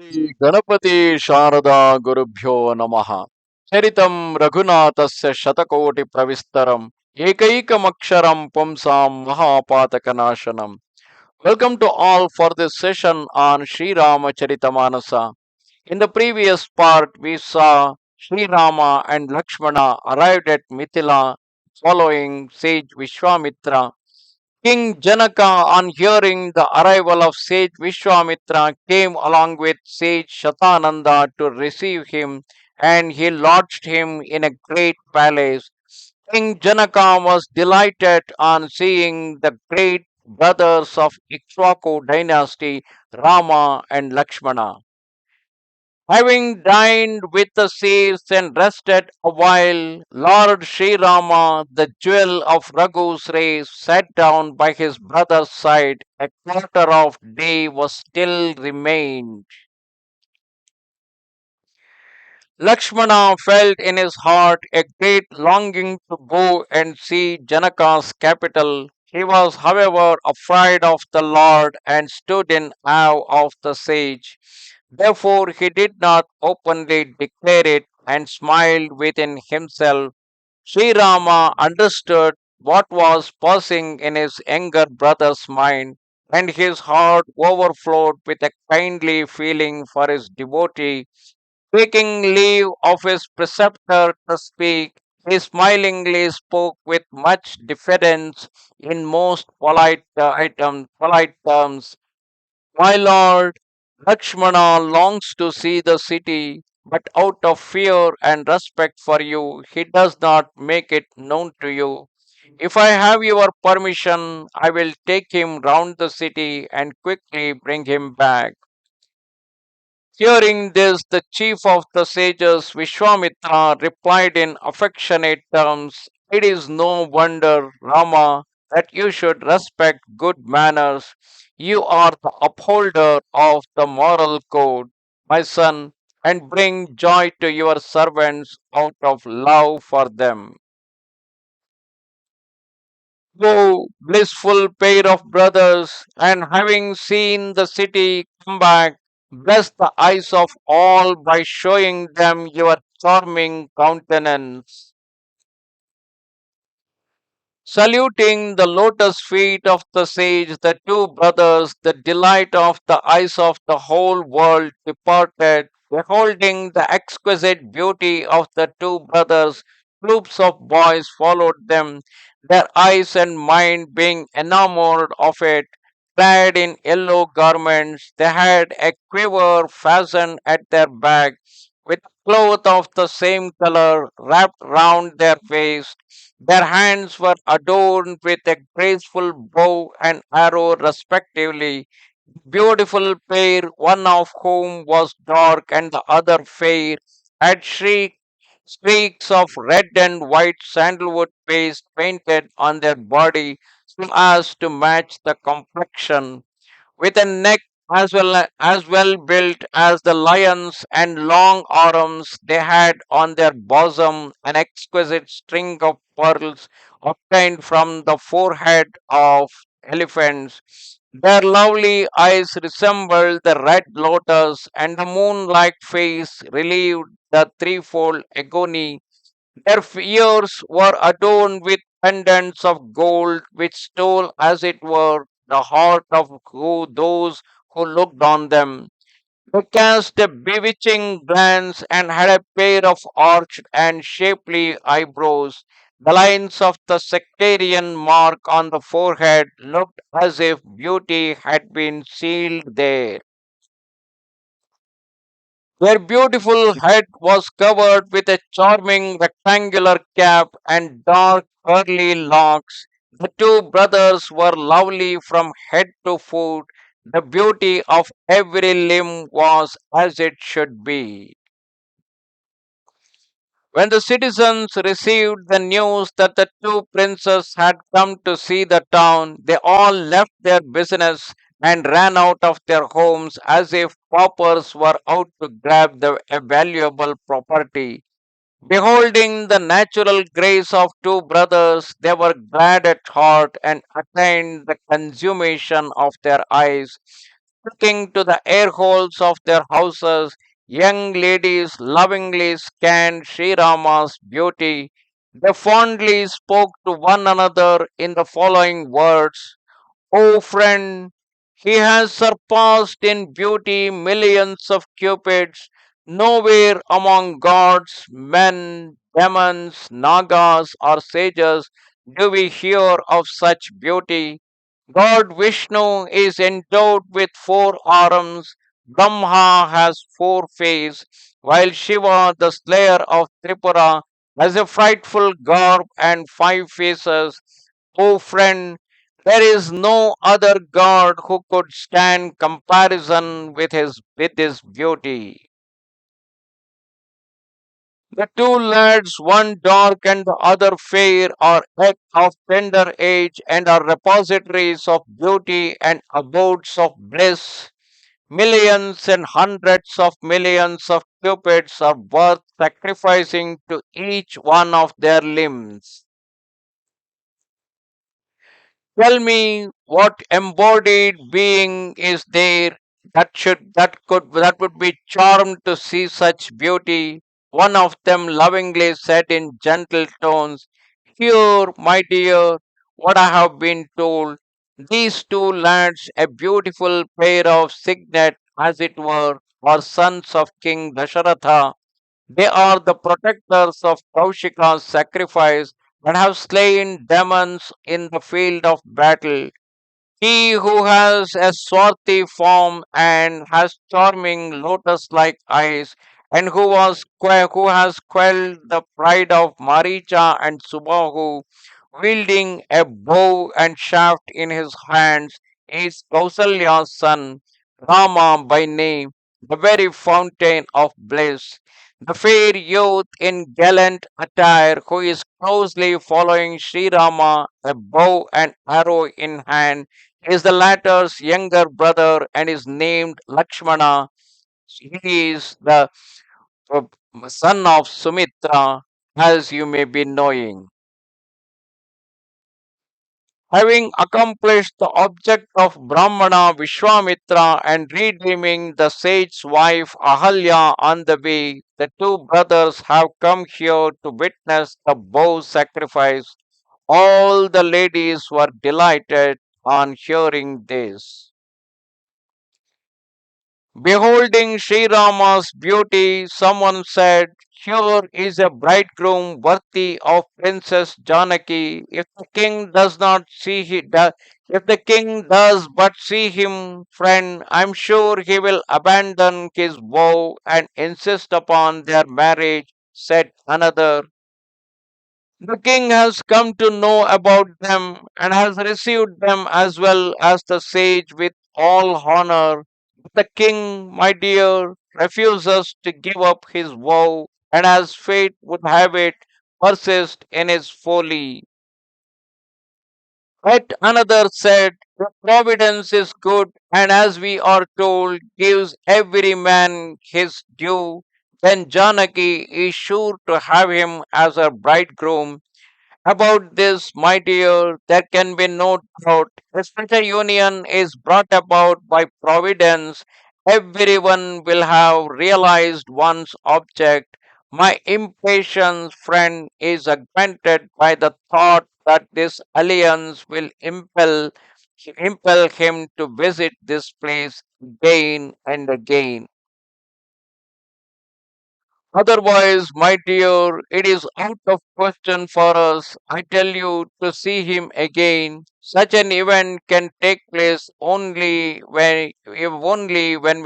ಶ್ರೀ ಗಣಪತಿ ಶಾರದಾ ಗುರುಭ್ಯೋ ನಮಃ. ಚರಿತಂ ರಘುನಾಥಸ್ಯ ಶತಕೋಟಿ ಪ್ರವಿಸ್ತರಂ ಏಕೈಕಮಕ್ಷರಂ ಪುಂಸಾಂ ಮಹಾಪಾತಕನಾಶನಂ. Welcome to all for this session on Sri Rama Manasa. In the previous part, we saw Sri Rama and Lakshmana arrived at Mithila following Sage Vishwamitra. King Janaka, on hearing the arrival of Sage Vishwamitra, came along with Sage Shatananda to receive him, and he lodged him in a great palace. King Janaka was delighted on seeing the great brothers of Ikshvaku dynasty, Rama and Lakshmana. Having dined with the Sikhs and rested a while, Lord Sri Rama, the jewel of Raghu's race, sat down by his brother's side. A quarter of day was still remained. Lakshmana felt in his heart a great longing to go and see Janaka's capital. He was, however, afraid of the Lord and stood in awe of the sage. Therefore, he did not openly declare it and smiled within himself. Sri Rama understood what was passing in his younger brother's mind, and his heart overflowed with a kindly feeling for his devotee. Taking leave of his preceptor to speak, he smilingly spoke with much diffidence in most polite terms. My lord, Lakshmana longs to see the city, but out of fear and respect for you, he does not make it known to you. If I have your permission, I will take him round the city and quickly bring him back. Hearing this, the chief of the sages, Vishwamitra, replied in affectionate terms, it is no wonder, Rama, that you should respect good manners. You are the upholder of the moral code, my son, and bring joy to your servants out of love for them. Go, blissful pair of brothers, and having seen the city come back, bless the eyes of all by showing them your charming countenance. Saluting the lotus feet of the sage, the two brothers, the delight of the eyes of the whole world, departed. Beholding the exquisite beauty of the two brothers, groups of boys followed them, their eyes and mind being enamored of it. Clad in yellow garments, they had a quiver fastened at their back, with cloth of the same color wrapped round their waist. Their hands were adorned with a graceful bow and arrow, respectively. Beautiful pair, one of whom was dark and the other fair, had streaks of red and white sandalwood paste painted on their body so as to match the complexion, with a neck as well built as the lion's and long arms. They had on their bosom an exquisite string of pearls obtained from the forehead of elephants. Their lovely eyes resembled the red lotus, and the moon-like face relieved the threefold agony. Their ears were adorned with pendants of gold, which stole, as it were, the heart of those who looked on them. They cast a bewitching glance and had a pair of arched and shapely eyebrows. The lines of the sectarian mark on the forehead looked as if beauty had been sealed there. Their beautiful head was covered with a charming rectangular cap and dark curly locks. The two brothers were lovely from head to foot. The beauty of every limb was as it should be. When the citizens received the news that the two princes had come to see the town, they all left their business and ran out of their homes as if paupers were out to grab the valuable property. Beholding the natural grace of two brothers, they were glad at heart and attained the consummation of their eyes. looking to the air holes of their houses, young ladies lovingly scanned Sri Rama's beauty. They fondly spoke to one another in the following words: "O friend, he has surpassed in beauty millions of cupids. Nowhere among gods, men, demons, nagas, or sages do we hear of such beauty. God Vishnu is endowed with four arms, Brahma has four faces, while Shiva, the slayer of Tripura, has a frightful garb and five faces. O friend, there is no other god who could stand comparison with his beauty." The two lads, one dark and the other fair, are yet of tender age and are repositories of beauty and abodes of bliss. Millions and hundreds of millions of cupids are worth sacrificing to each one of their limbs. Tell me what embodied being is there that would be charmed to see such beauty. One of them lovingly said in gentle tones, "Here, my dear, what I have been told. These two lads, a beautiful pair of signet, as it were, are sons of King Dasharatha. They are the protectors of Kaushika's sacrifice and have slain demons in the field of battle. He who has a swarthy form and has charming lotus-like eyes, and who has quelled the pride of Maricha and Subahu, wielding a bow and shaft in his hands, is Kausalya's son, Rama by name, the very fountain of bliss. The fair youth in gallant attire who is closely following Sri Rama, a bow and arrow in hand, is the latter's younger brother and is named Lakshmana. He is the uh, son of Sumitra, as you may be knowing. Having accomplished the object of Brahmana Vishwamitra and redeeming the sage's wife Ahalya on the way, the two brothers have come here to witness the bow sacrifice. All the ladies were delighted on hearing this. Beholding Sri Rama's beauty, someone said, "Here is a bridegroom worthy of Princess Janaki. If the king does not see if the king does but see him, friend, I'm sure he will abandon his vow and insist upon their marriage," said another. "The king has come to know about them and has received them as well as the sage with all honor. But the king, my dear, refuses to give up his vow and, as fate would have it, persists in his folly." Yet another said, "The providence is good, and as we are told, gives every man his due. Then Janaki is sure to have him as her bridegroom. About this, my dear, there can be no doubt. If such a union is brought about by Providence, everyone will have realized one's object. My impatient friend is augmented by the thought that this alliance will impel him to visit this place again and again. Otherwise, my dear, it is out of question for us, I tell you, to see him again. Such an event can take place only when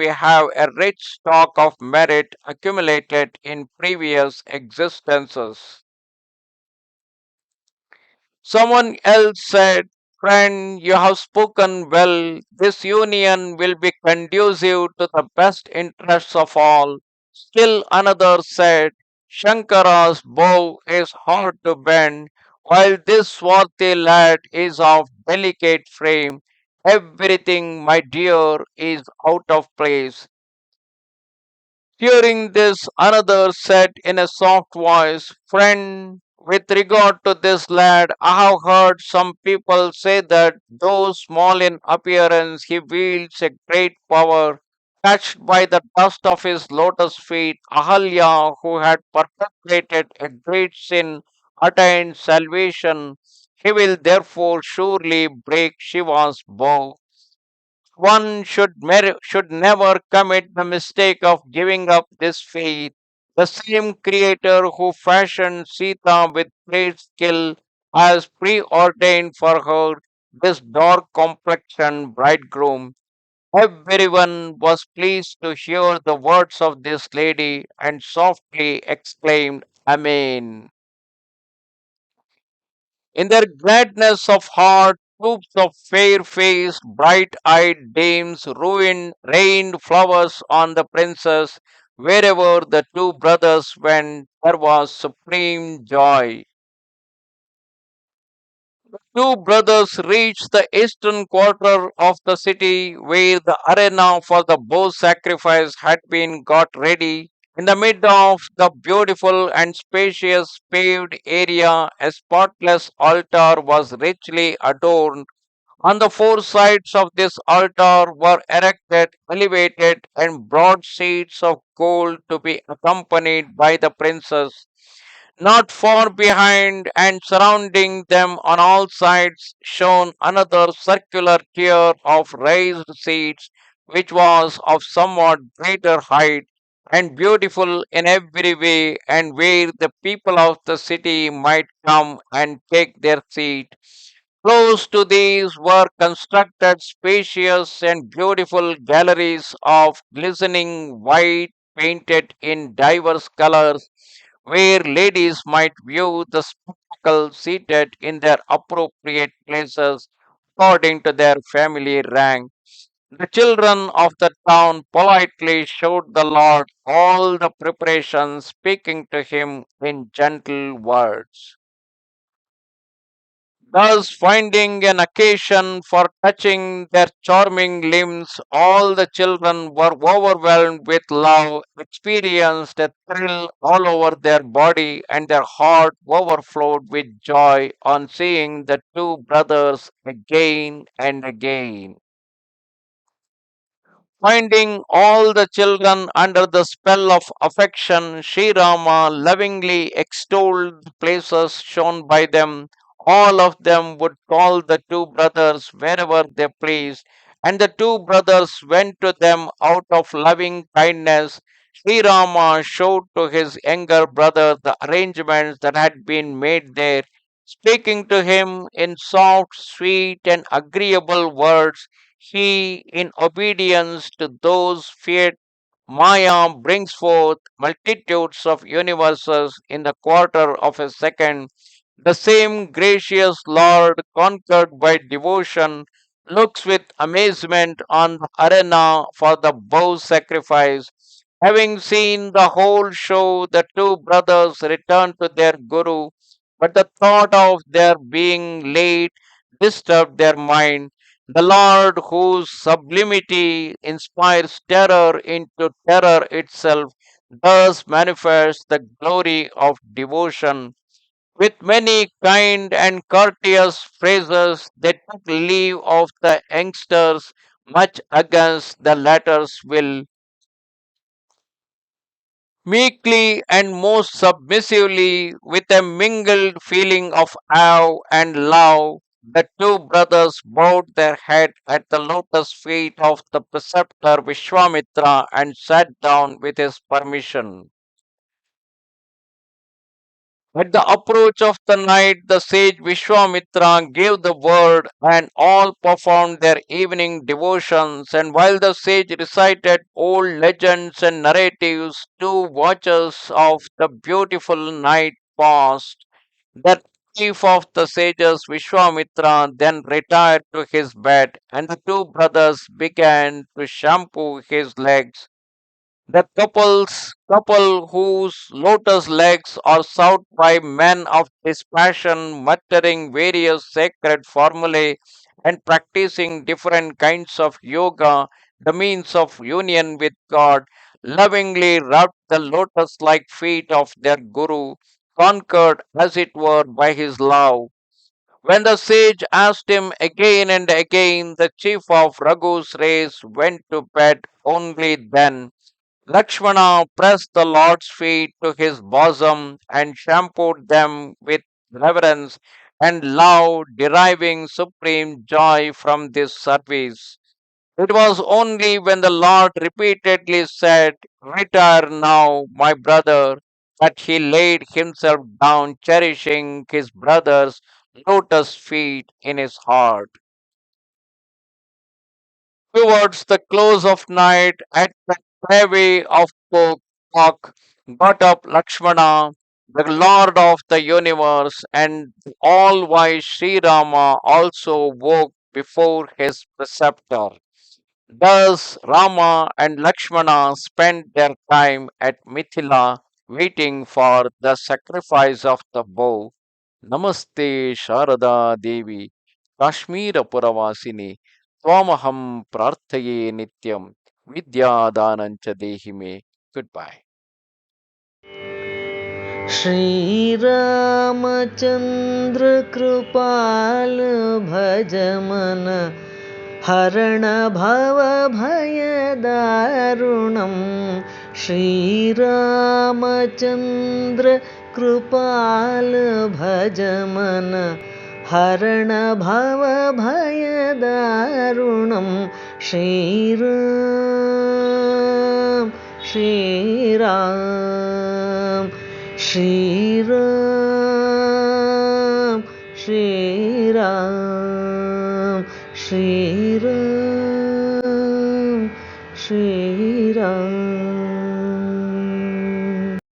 we have a rich stock of merit accumulated in previous existences. Someone else said, "Friend, you have spoken well. This union will be conducive to the best interests of all." Still another said, "Shankara's bow is hard to bend, while this swarthy lad is of delicate frame. Everything, my dear, is out of place." Hearing this, another said in a soft voice, "Friend, With regard to this lad, I have heard some people say that though small in appearance, he wields a great power. Touched by the dust of his lotus feet, Ahalya, who had perpetrated a great sin, attained salvation. He will therefore surely break Shiva's bow. One should never commit the mistake of giving up this faith. The same Creator who fashioned Sita with great skill has preordained for her this dark complexioned bridegroom. Everyone was pleased to hear the words of this lady and softly exclaimed, Amen. In their gladness of heart, troops of fair-faced, bright-eyed dames rained flowers on the princess. Wherever the two brothers went, there was supreme joy. Two brothers reached the eastern quarter of the city where the arena for the bow sacrifice had been got ready. In the midst of the beautiful and spacious paved area, a spotless altar was richly adorned. On the four sides of this altar were erected, elevated, and broad seats of gold to be accompanied by the princess. Not far behind and surrounding them on all sides shone another circular tier of raised seats, which was of somewhat greater height and beautiful in every way, and where the people of the city might come and take their seat. Close to these were constructed spacious and beautiful galleries of glistening white painted in diverse colors, where ladies might view the spectacle seated in their appropriate places according to their family rank. The children of the town politely showed the Lord all the preparations, speaking to him in gentle words. Thus, finding an occasion for touching their charming limbs, all the children were overwhelmed with love, experienced a thrill all over their body, and their heart overflowed with joy on seeing the two brothers again and again. Finding all the children under the spell of affection, Sri Rama lovingly extolled the places shown by them. All of them would call the two brothers wherever they pleased, and the two brothers went to them out of loving kindness. Sri Rama showed to his younger brother the arrangements that had been made there, speaking to him in soft, sweet, and agreeable words. He, in obedience to those feared Maya, brings forth multitudes of universes in the quarter of a second. The same gracious Lord, conquered by devotion, looks with amazement on the arena for the bow sacrifice. Having seen the whole show, the two brothers return to their Guru, but the thought of their being late disturbed their mind. The Lord, whose sublimity inspires terror into terror itself, thus manifests the glory of devotion. With many kind and courteous phrases, they took leave of the youngsters, much against the latter's will. Meekly and most submissively, with a mingled feeling of awe and love, the two brothers bowed their head at the lotus feet of the preceptor Vishwamitra and sat down with his permission. At the approach of the night, the sage Vishwamitra gave the word, and all performed their evening devotions. And while the sage recited old legends and narratives, two watches of the beautiful night passed. The chief of the sages, Vishwamitra, then retired to his bed, and the two brothers began to shampoo his legs. The couple whose lotus legs are sought by men of dispassion, muttering various sacred formulae and practicing different kinds of yoga, the means of union with God, lovingly rubbed the lotus like feet of their Guru. conquered as it were by his love. When the sage asked him again and again, the chief of Raghu's race went to bed only then. Lakshmana pressed the Lord's feet to his bosom and shampooed them with reverence and love, deriving supreme joy from this service. It was only when the Lord repeatedly said, "Retire now, my brother," that he laid himself down, cherishing his brother's lotus feet in his heart. Towards the close of night, at the levy of cock, got up Lakshmana, the Lord of the universe, and the all-wise Sri Rama also woke before his preceptor. Thus Rama and Lakshmana spent their time at Mithila waiting for the sacrifice of the bow. Namaste Sharada Devi Kashmira Puravasini Twamaham Prarthaye Nityam Vidya Danancha Dehime. Goodbye. Shri Ramchandra कृपाल भज मन हरण भव भय दारुणम् श्रीरामचन्द्र कृपाल भज मन हरण भव भय दारुणम् श्रीराम श्रीराम श्रीराम श्रीराम श्रीराम श्रीराम